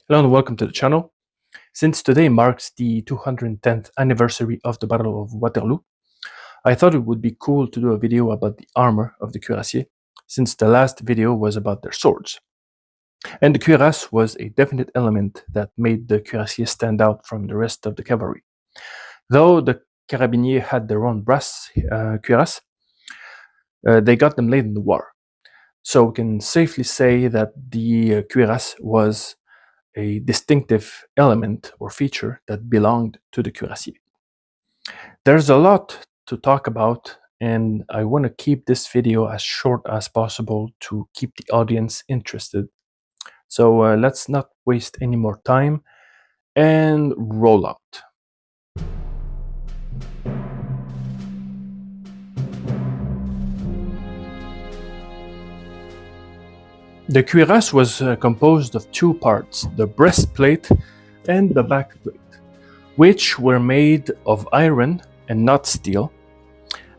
Hello and welcome to the channel. Since today marks the 210th anniversary of the Battle of Waterloo, I thought it would be cool to do a video about the armor of the Cuirassiers, since the last video was about their swords. And the Cuirass was a definite element that made the Cuirassiers stand out from the rest of the cavalry. Though the Carabiniers had their own brass Cuirass, they got them late in the war. So we can safely say that the Cuirass was a distinctive element or feature that belonged to the Cuirassiers. There's a lot to talk about, and I want to keep this video as short as possible to keep the audience interested. So let's not waste any more time and roll out. The cuirass was composed of two parts, the breastplate and the backplate, which were made of iron and not steel,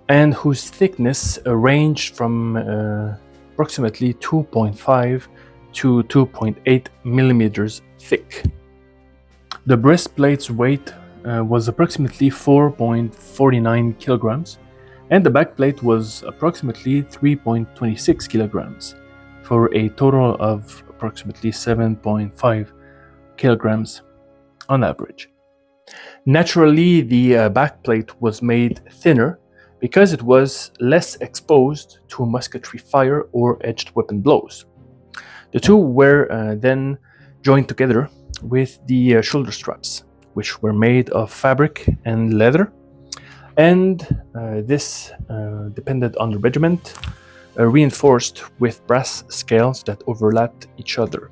and whose thickness ranged from approximately 2.5 to 2.8 millimeters thick. The breastplate's weight was approximately 4.49 kilograms, and the backplate was approximately 3.26 kilograms, for a total of approximately 7.5 kilograms on average. Naturally, the backplate was made thinner because it was less exposed to musketry fire or edged weapon blows. The two were then joined together with the shoulder straps, which were made of fabric and leather, and this depended on the regiment, reinforced with brass scales that overlapped each other.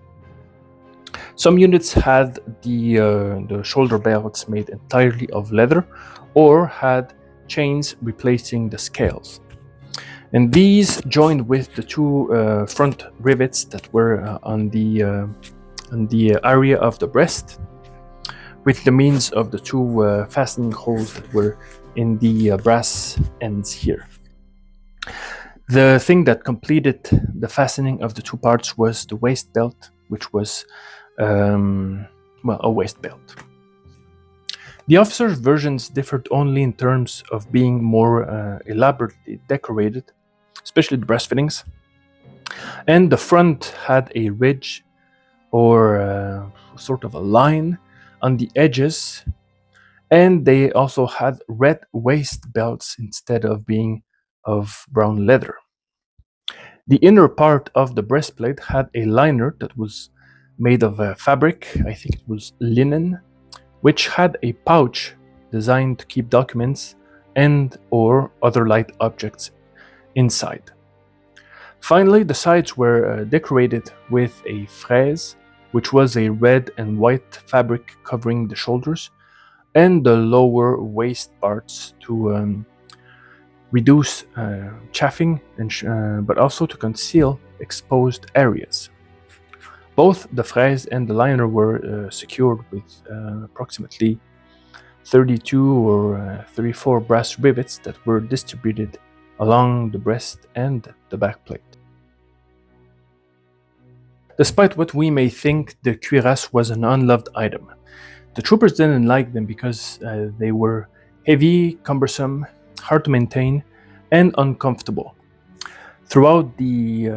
Some units had the shoulder belts made entirely of leather or had chains replacing the scales. And these joined with the two front rivets that were on the area of the breast, with the means of the two fastening holes that were in the brass ends here. The thing that completed the fastening of the two parts was the waist belt, which was a waist belt. The officers' versions differed only in terms of being more elaborately decorated, especially the breast fittings, and the front had a ridge or sort of a line on the edges, and they also had red waist belts instead of being of brown leather. The inner part of the breastplate had a liner that was made of fabric, I think it was linen, which had a pouch designed to keep documents and or other light objects inside. Finally, the sides were decorated with a fraise, which was a red and white fabric covering the shoulders and the lower waist parts to reduce chafing, but also to conceal exposed areas. Both the fraise and the liner were secured with approximately 32 or 34 brass rivets that were distributed along the breast and the backplate. Despite what we may think, the cuirass was an unloved item. The troopers didn't like them because they were heavy, cumbersome, hard to maintain, and uncomfortable. Throughout the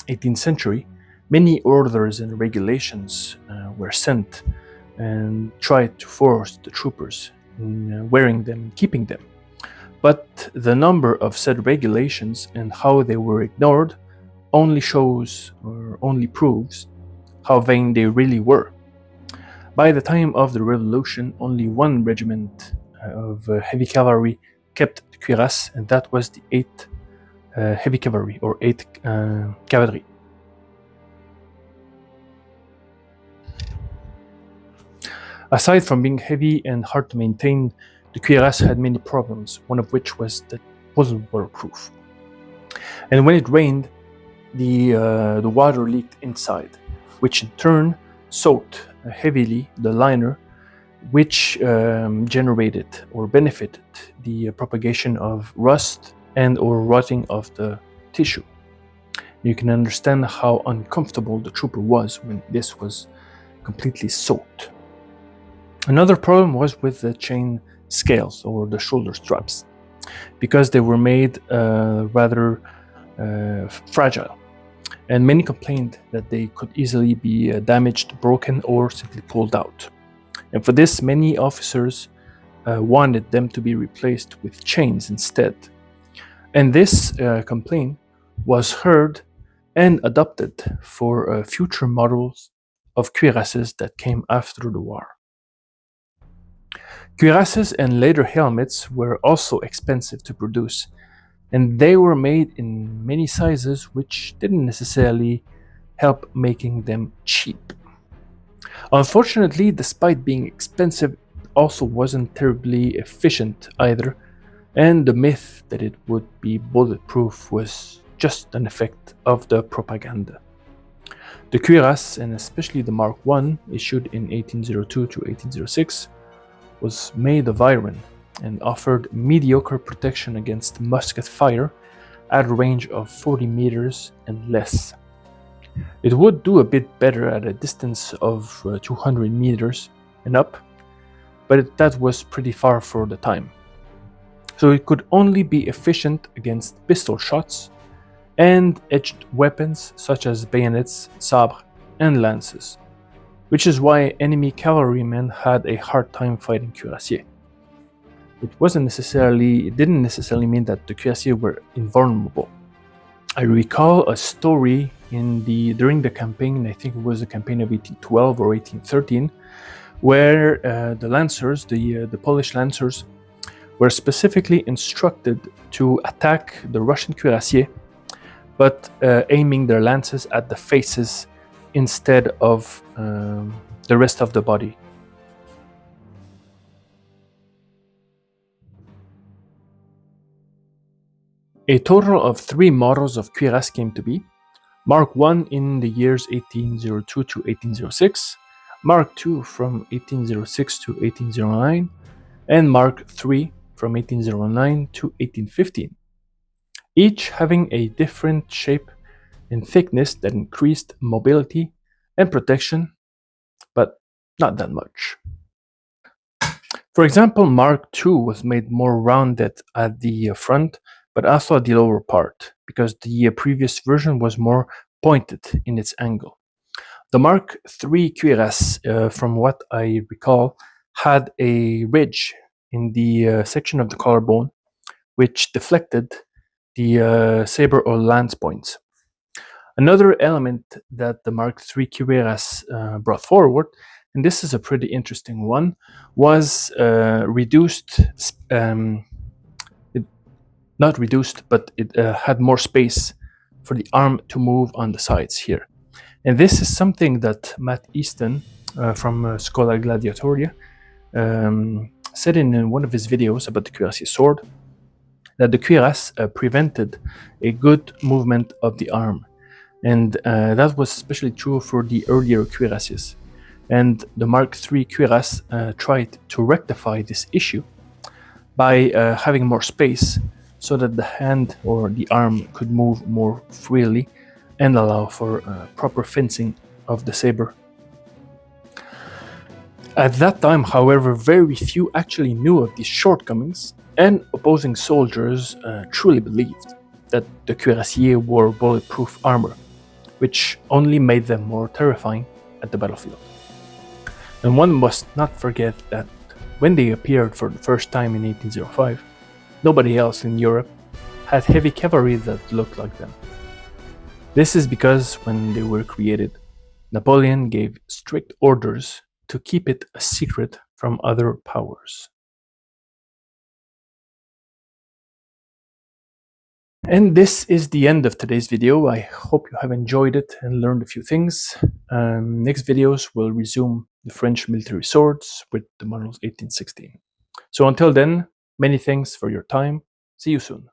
18th century, many orders and regulations were sent and tried to force the troopers in wearing them and keeping them. But the number of said regulations and how they were ignored only shows or only proves how vain they really were. By the time of the Revolution, only one regiment of heavy cavalry kept the cuirass, and that was the 8th Heavy Cavalry or 8th Cavalry. Aside from being heavy and hard to maintain, the cuirass had many problems, one of which was that it wasn't waterproof. And when it rained, the water leaked inside, which in turn soaked heavily the liner, which generated or benefited the propagation of rust and or rotting of the tissue. You can understand how uncomfortable the trooper was when this was completely soaked. Another problem was with the chain scales or the shoulder straps, because they were made rather fragile, and many complained that they could easily be damaged, broken, or simply pulled out. And for this, many officers wanted them to be replaced with chains instead. And this complaint was heard and adopted for future models of cuirasses that came after the war. Cuirasses and later helmets were also expensive to produce, and they were made in many sizes, which didn't necessarily help making them cheap. Unfortunately, despite being expensive, it also wasn't terribly efficient either, and the myth that it would be bulletproof was just an effect of the propaganda. The Cuirass, and especially the Mark I, issued in 1802 to 1806, was made of iron and offered mediocre protection against musket fire at a range of 40 meters and less. It would do a bit better at a distance of 200 meters and up, but that was pretty far for the time. So it could only be efficient against pistol shots and edged weapons such as bayonets, sabres, and lances, which is why enemy cavalrymen had a hard time fighting cuirassiers. It didn't necessarily mean that the cuirassiers were invulnerable. I recall a story during the campaign, I think it was the campaign of 1812 or 1813, where the lancers, the Polish lancers, were specifically instructed to attack the Russian cuirassiers, but aiming their lances at the faces instead of the rest of the body. A total of 3 models of cuirass came to be: Mark I in the years 1802 to 1806, Mark II from 1806 to 1809, and Mark III from 1809 to 1815, each having a different shape and thickness that increased mobility and protection, but not that much. For example, Mark II was made more rounded at the front, but also at the lower part, because the previous version was more pointed in its angle. The Mark III cuirass, from what I recall, had a ridge in the section of the collarbone, which deflected the saber or lance points. Another element that the Mark III cuirass brought forward, and this is a pretty interesting one, was not reduced, but it had more space for the arm to move on the sides here. And this is something that Matt Easton from Schola Gladiatoria said in one of his videos about the Cuirassier sword, that the cuirass prevented a good movement of the arm. And that was especially true for the earlier cuirasses. And the Mark III cuirass tried to rectify this issue by having more space, so that the hand or the arm could move more freely and allow for proper fencing of the saber. At that time, however, very few actually knew of these shortcomings, and opposing soldiers truly believed that the cuirassiers wore bulletproof armor, which only made them more terrifying at the battlefield. And one must not forget that when they appeared for the first time in 1805, nobody else in Europe had heavy cavalry that looked like them. This is because when they were created, Napoleon gave strict orders to keep it a secret from other powers. And this is the end of today's video. I hope you have enjoyed it and learned a few things. Next videos will resume the French military swords with the models 1816. So until then, many thanks for your time. See you soon.